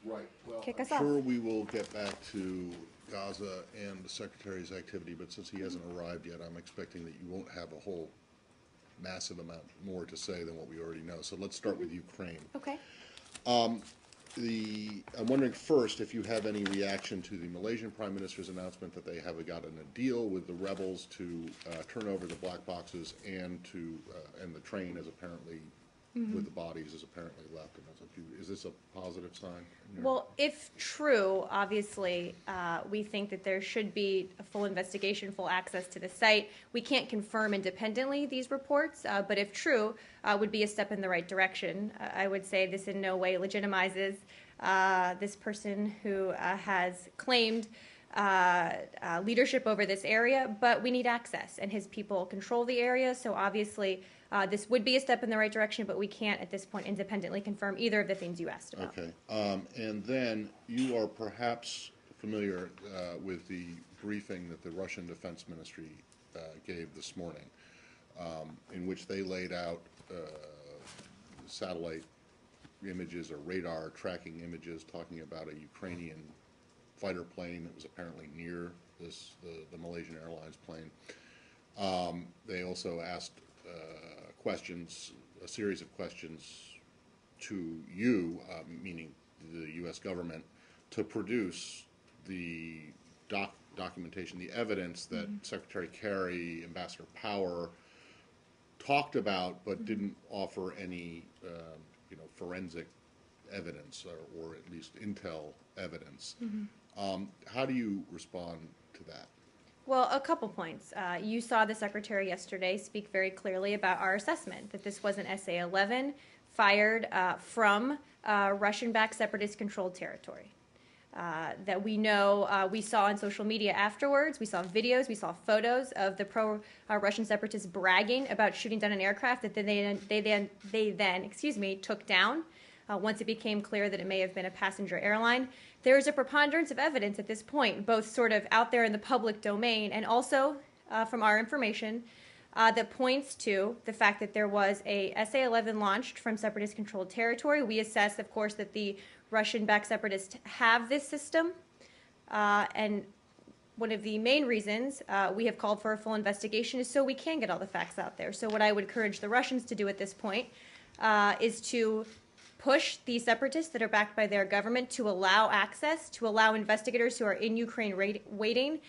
Right. Well, kick I'm us off. sure we will get back to Gaza and the Secretary's activity, but since he hasn't arrived yet, I'm expecting that you won't have a whole massive amount more to say than what we already know. So let's start with Ukraine. Okay. I'm wondering first if you have any reaction to the Malaysian Prime Minister's announcement that they have gotten a deal with the rebels to turn over the black boxes and and the train is apparently with the bodies is apparently left. And is this a positive sign? Well, if true, obviously, we think that there should be a full investigation, full access to the site. We can't confirm independently these reports, but if true, would be a step in the right direction. I would say this in no way legitimizes this person who has claimed leadership over this area, but we need access, and his people control the area, so obviously this would be a step in the right direction, but we can't at this point independently confirm either of the things you asked about. Okay. And then you are perhaps familiar with the briefing that the Russian Defense Ministry gave this morning, in which they laid out satellite images or radar tracking images talking about a Ukrainian fighter plane that was apparently near the Malaysian Airlines plane. They also asked questions, a series of questions to you, meaning the U.S. government, to produce the documentation, the evidence that Secretary Kerry, Ambassador Power talked about, but didn't offer any, forensic evidence or at least intel evidence. How do you respond to that? Well, a couple points. You saw the Secretary yesterday speak very clearly about our assessment that this was an SA-11 fired from Russian-backed separatist-controlled territory. That we know, we saw on social media afterwards, we saw videos, we saw photos of the pro-Russian separatists bragging about shooting down an aircraft that they then took down once it became clear that it may have been a passenger airline. There is a preponderance of evidence at this point, both sort of out there in the public domain and also from our information, that points to the fact that there was a SA-11 launched from separatist-controlled territory. We assess, of course, that the Russian-backed separatists have this system, and one of the main reasons we have called for a full investigation is so we can get all the facts out there. So what I would encourage the Russians to do at this point is to push the separatists that are backed by their government to allow access, to allow investigators who are in Ukraine waiting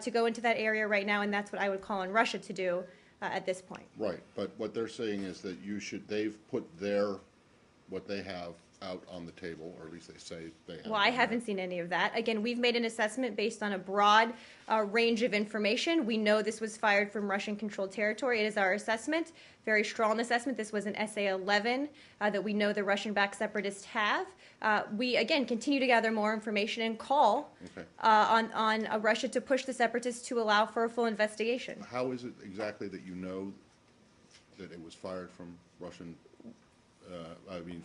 to go into that area right now, and that's what I would call on Russia to do at this point. Right, but what they're saying is that they've put what they have out on the table, or at least they say they have. Well, I haven't seen any of that. Again, we've made an assessment based on a broad range of information. We know this was fired from Russian-controlled territory. It is our assessment, very strong assessment. This was an SA-11 that we know the Russian-backed separatists have. We, again, continue to gather more information and call on Russia to push the separatists to allow for a full investigation. How is it exactly that you know that it was fired from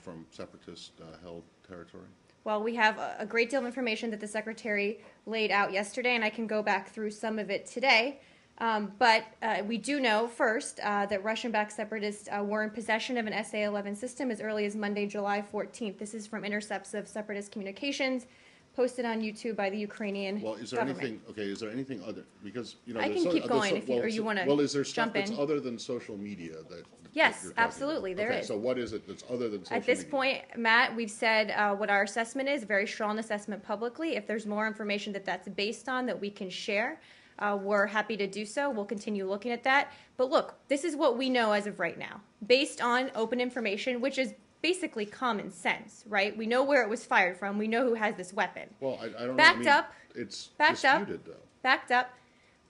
from separatist-held territory? Well, we have a great deal of information that the Secretary laid out yesterday, and I can go back through some of it today. But we do know, first, that Russian-backed separatists were in possession of an SA-11 system as early as Monday, July 14th. This is from intercepts of separatist communications posted on YouTube by the Ukrainian Well, is there government. is there anything other, because, I can keep going if you, or you want to jump in. Well, is there stuff that's other than social media that Yes, you're talking absolutely, about? there is. So what is it that's other than social media? At this point, Matt, we've said what our assessment is, a very strong assessment publicly. If there's more information that that's based on that we can share, we're happy to do so. We'll continue looking at that. But look, this is what we know as of right now, based on open information, which is basically common sense, right? We know where it was fired from. We know who has this weapon. Well, I don't backed know. up, It's backed disputed, up, though. Backed up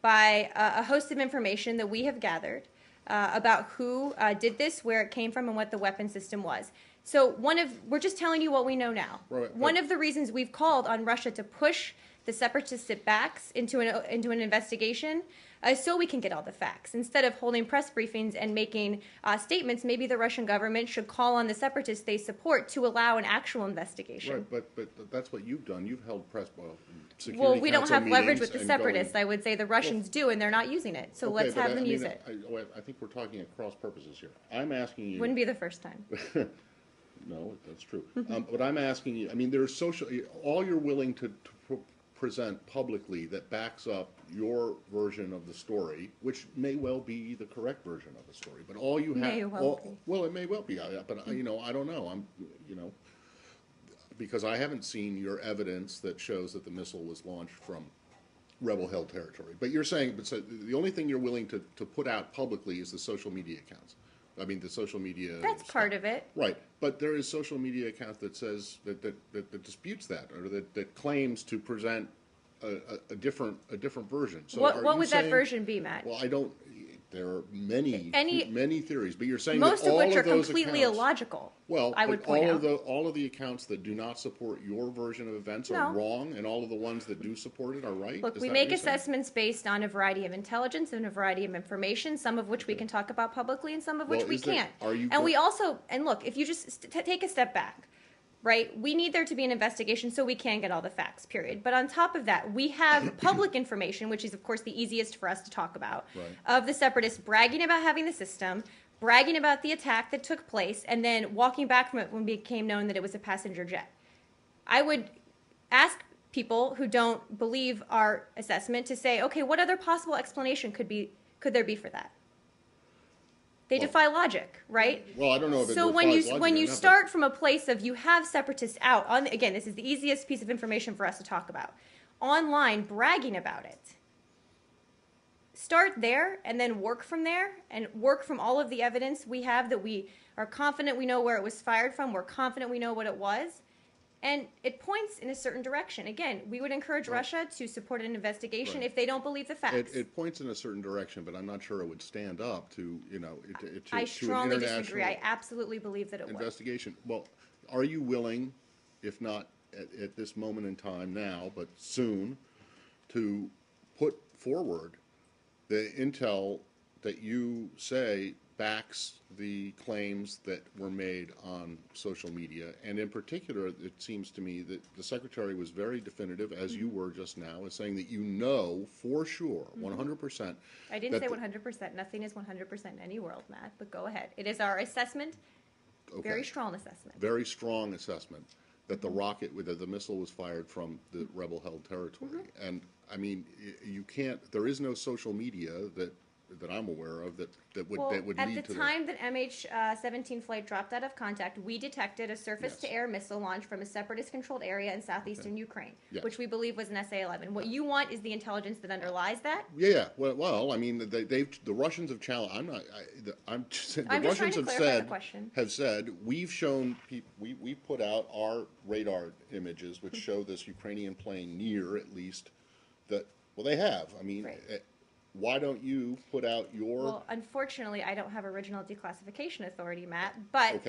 by a host of information that we have gathered about who did this, where it came from, and what the weapon system was. So we're just telling you what we know now. Right, one of the reasons we've called on Russia to push the separatist sit-backs into an investigation so we can get all the facts. Instead of holding press briefings and making statements, maybe the Russian government should call on the separatists they support to allow an actual investigation. Right, but that's what you've done. You've held Security Well, we don't Council have leverage meetings with the and separatists. going- I would say the Russians do, and they're not using it. So let's have them use it. I think we're talking at cross purposes here. I'm asking you. Wouldn't be the first time. No, that's true. But I'm asking you, I mean, there's all you're willing to present publicly that backs up your version of the story, which may well be the correct version of the story, but all you have, May well be. well, it may well be, but you know, I don't know. Because I haven't seen your evidence that shows that the missile was launched from rebel-held territory. But you're saying, so the only thing you're willing to put out publicly is the social media accounts. I mean, the social media. That's part of it. Right, but there is social media account that says that disputes that, or that claims to present a different version. So what would that version be, Matt? Well, I don't. There are many theories, but you're saying most that all of which are those completely accounts, illogical. Well, I would point out all of the accounts that do not support your version of events are wrong, and all of the ones that do support it are right. Look, we make assessments based on a variety of intelligence and a variety of information, some of which we can talk about publicly, and some of which we can't. We also look, if you just take a step back. Right? We need there to be an investigation so we can get all the facts, period. But on top of that, we have public information, which is, of course, the easiest for us to talk about, of the separatists bragging about having the system, bragging about the attack that took place, and then walking back from it when it became known that it was a passenger jet. I would ask people who don't believe our assessment to say, okay, what other possible explanation could there be for that? They defy logic, right? Well, I don't know if it so defies when you start from a place of you have separatists out, again, this is the easiest piece of information for us to talk about, online bragging about it. Start there and then work from there and work from all of the evidence we have that we are confident we know where it was fired from, we're confident we know what it was, and it points in a certain direction. Again, we would encourage Russia to support an investigation if they don't believe the facts. It points in a certain direction, but I'm not sure it would stand up to, I strongly an disagree. I absolutely believe that it would. Investigation. Well, are you willing, if not at this moment in time now, but soon, to put forward the intel that you say backs the claims that were made on social media? And in particular, it seems to me that the Secretary was very definitive, as you were just now, as saying that you know for sure, 100%. I didn't say 100%. Nothing is 100% in any world, Matt, but go ahead. It is our assessment, very strong assessment. Very strong assessment that the missile was fired from the rebel-held territory. And, I mean, you can't, there is no social media that I'm aware of that would lead to that. At the time that MH17 flight dropped out of contact, we detected a surface-to-air missile launch from a separatist-controlled area in southeastern Ukraine, which we believe was an SA-11. What you want is the intelligence that underlies that. Yeah. Well, I mean, the Russians have challenged. The Russians have said we've shown we put out our radar images, which show this Ukrainian plane near at least that. Well, they have. I mean. Right. Why don't you put out your... Well, unfortunately, I don't have original declassification authority, Matt. But,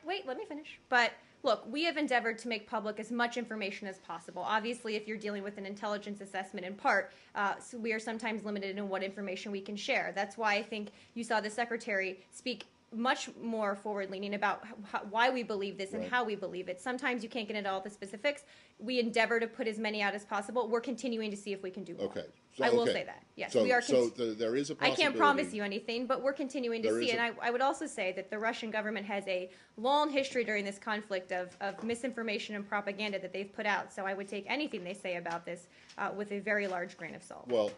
wait, let me finish. But, look, we have endeavored to make public as much information as possible. Obviously, if you're dealing with an intelligence assessment in part, so we are sometimes limited in what information we can share. That's why I think you saw the Secretary speak much more forward-leaning about why we believe this and how we believe it. Sometimes you can't get into all the specifics. We endeavor to put as many out as possible. We're continuing to see if we can do more. Okay. I will say that. Yes, we are. There is a possibility. I can't promise you anything, but we're continuing to see. And I would also say that the Russian government has a long history during this conflict of misinformation and propaganda that they've put out. So I would take anything they say about this with a very large grain of salt. Well,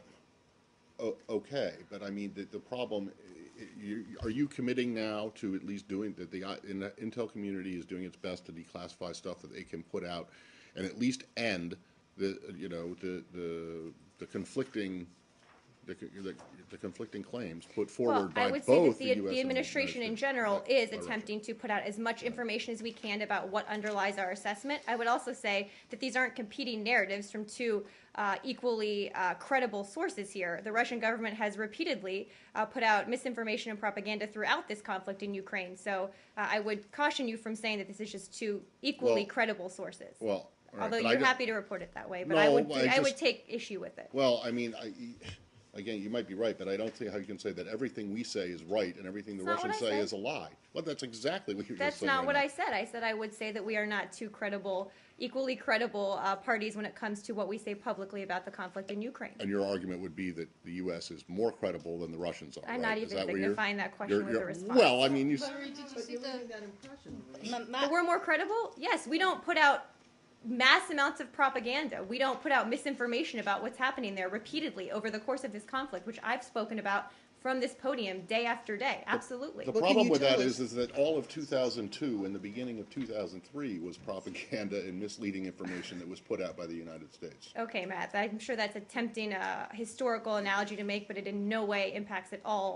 okay, but I mean the problem. Are you committing now to at least doing that? The intel community is doing its best to declassify stuff that they can put out, and at least end the conflicting claims put forward by both the U.S. I would say that the administration in general is attempting to put out as much information as we can about what underlies our assessment. I would also say that these aren't competing narratives from two equally credible sources here. The Russian government has repeatedly put out misinformation and propaganda throughout this conflict in Ukraine. So I would caution you from saying that this is just two equally credible sources. Well, although you're happy to report it that way, but I would take issue with it. Well, I mean, Again, you might be right, but I don't see how you can say that everything we say is right and everything the That's not Russians what I say said. is a lie. Well, that's exactly what you're That's just saying. not what right I said. I said I would say that we are not two credible, equally credible parties when it comes to what we say publicly about the conflict in Ukraine. And your argument would be that the U.S. is more credible than the Russians are, I'm right? not Is even that what you're- dignifying that question you're- with a you're- response. Well, I mean, Marie, did you see the? But we're more credible? Yes, we don't put out mass amounts of propaganda. We don't put out misinformation about what's happening there repeatedly over the course of this conflict, which I've spoken about from this podium day after day. Absolutely. The Well, can problem you with that tell us- is that all of 2002 and the beginning of 2003 was propaganda and misleading information that was put out by the United States. Okay, Matt, I'm sure that's a tempting historical analogy to make, but it in no way impacts at all